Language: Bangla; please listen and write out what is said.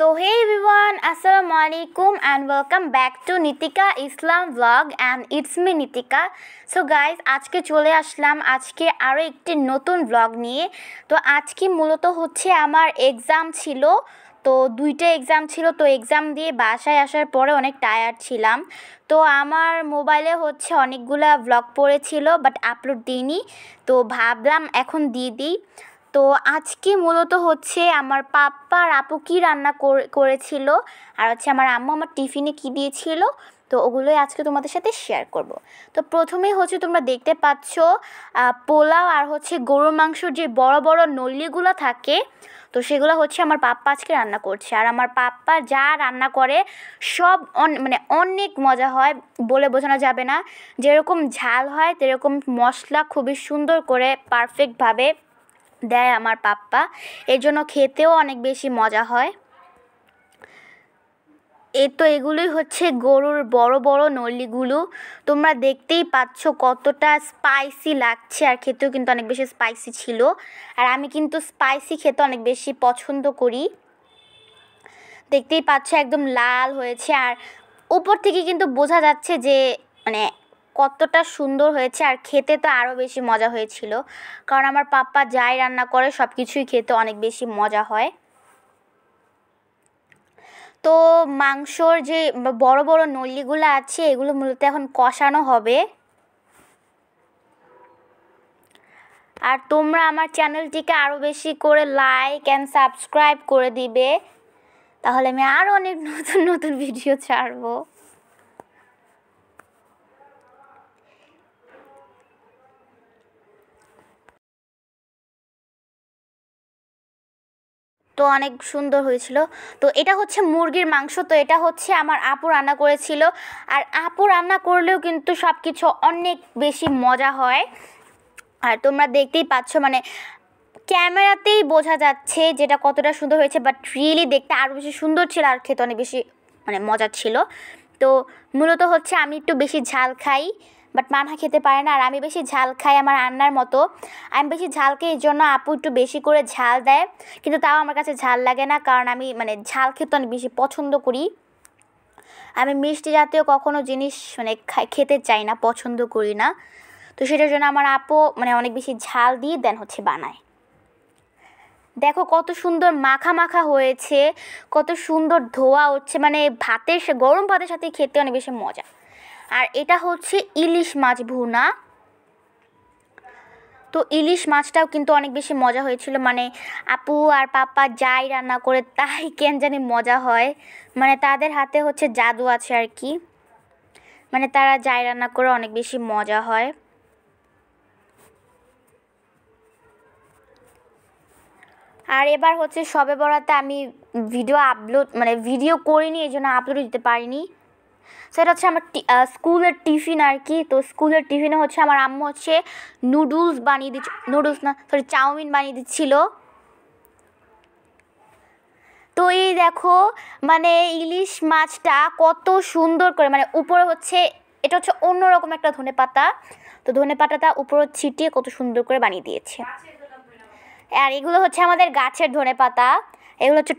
So hey everyone, Assalamu alaikum and welcome back to Nitika Islam vlog and it's me Nitika. So guys, আজকে চলে আসলাম আজকে আরো একটি নতুন vlog নিয়ে। তো আজকে মূলত হচ্ছে আমার এক্সাম ছিল, তো দুইটা এক্সাম ছিল। তো এক্সাম দিয়ে বাসায় আসার পরে অনেক টায়ার্ড ছিলাম। তো আমার মোবাইলে হচ্ছে অনেকগুলা ভ্লগ পড়েছিল বাট আপলোড দিইনি, তো ভাবলাম এখন দিয়ে দিই। তো আজকে মূলত হচ্ছে আমার পাপ্পা আর আপু কী রান্না করেছিল আর হচ্ছে আমার আম্মু আমার টিফিনে কী দিয়েছিল, তো ওগুলোই আজকে তোমাদের সাথে শেয়ার করব। তো প্রথমেই হচ্ছে তোমরা দেখতে পাচ্ছ পোলাও আর হচ্ছে গরুর মাংসর যে বড় বড় নলিগুলো থাকে, তো সেগুলো হচ্ছে আমার পাপ্পা আজকে রান্না করছে। আর আমার পাপ্পা যা রান্না করে সব অনেক মজা হয়, বলে বোঝানো যাবে না। যেরকম ঝাল হয় সেরকম মশলা খুবই সুন্দর করে পারফেক্টভাবে দেয় আমার পাপ্পা, এর জন্য খেতেও অনেক বেশি মজা হয়। তো এগুলোই হচ্ছে গরুর বড় বড় নলিগুলো, তোমরা দেখতেই পাচ্ছ কতটা স্পাইসি লাগছে, আর খেতেও কিন্তু অনেক বেশি স্পাইসি ছিল। আর আমি কিন্তু স্পাইসি খেতে অনেক বেশি পছন্দ করি। দেখতেই পাচ্ছ একদম লাল হয়েছে, আর উপর থেকে কিন্তু বোঝা যাচ্ছে যে কতটা সুন্দর হয়েছে। আর খেতে তো আরও বেশি মজা হয়েছিল, কারণ আমার পাপ্পা যাই রান্না করে সব কিছুই খেতে অনেক বেশি মজা হয়। তো মাংসর যে বড় বড় নলিগুলো আছে এগুলো মূলত এখন কষানো হবে। আর তোমরা আমার চ্যানেলটিকে আরও বেশি করে লাইক অ্যান্ড সাবস্ক্রাইব করে দিবে, তাহলে আমি আরও অনেক নতুন নতুন ভিডিও ছাড়বো। তো অনেক সুন্দর হয়েছিল। তো এটা হচ্ছে মুরগির মাংস, তো এটা হচ্ছে আমার আপু রান্না করেছিল। আর আপু রান্না করলেও কিন্তু সব কিছু অনেক বেশি মজা হয়। আর তোমরা দেখতেই পাচ্ছ ক্যামেরাতেই বোঝা যাচ্ছে যেটা কতটা সুন্দর হয়েছে, বাট রিয়েলি দেখতে আরও বেশি সুন্দর ছিল আর খেতে অনেক বেশি মজা ছিল। তো মূলত হচ্ছে আমি একটু বেশি ঝাল খাই, বাট মানহা খেতে পারে না, আর আমি বেশি ঝাল খাই আমার রান্নার মতো। আমি বেশি ঝাল খাই, এই জন্য আপু একটু বেশি করে ঝাল দেয়, কিন্তু তাও আমার কাছে ঝাল লাগে না, কারণ আমি ঝাল খেতে অনেক বেশি পছন্দ করি। আমি মিষ্টি জাতীয় কখনো জিনিস খেতে চাই না, পছন্দ করি না। তো সেটার জন্য আমার আপু অনেক বেশি ঝাল দিয়ে দেন হচ্ছে বানায়। দেখো কত সুন্দর মাখা মাখা হয়েছে, কত সুন্দর ধোয়া হচ্ছে, গরম ভাতের সাথে খেতে অনেক বেশি মজা। আর এটা হচ্ছে ইলিশ মাছ ভুনা। তো ইলিশ মাছটাও কিন্তু অনেক বেশি মজা হয়েছিল, আপু আর পাপ্পা যাই রান্না করে তাই কেন জানি মজা হয়, তাদের হাতে হচ্ছে জাদু আছে আর কি, তারা যাই রান্না করে অনেক বেশি মজা হয়। আর এবার হচ্ছে শবে বরাতে আমি ভিডিও করিনি, এই জন্য আপলোড দিতে পারিনি। সেটা হচ্ছে আমার স্কুলের টিফিন আর কি। তো স্কুলের টিফিনে হচ্ছে আমার আম্মু হচ্ছে চাউমিন বানিয়ে দিচ্ছিল। তো এই দেখো ইলিশ মাছটা কত সুন্দর করে উপরে হচ্ছে, এটা হচ্ছে অন্যরকম একটা ধনেপাতা, তো ধনেপাতাটা উপরে ছিটিয়ে কত সুন্দর করে বানিয়ে দিয়েছে। আর এগুলো হচ্ছে আমাদের গাছের ধনেপাতা, এগুলো হচ্ছে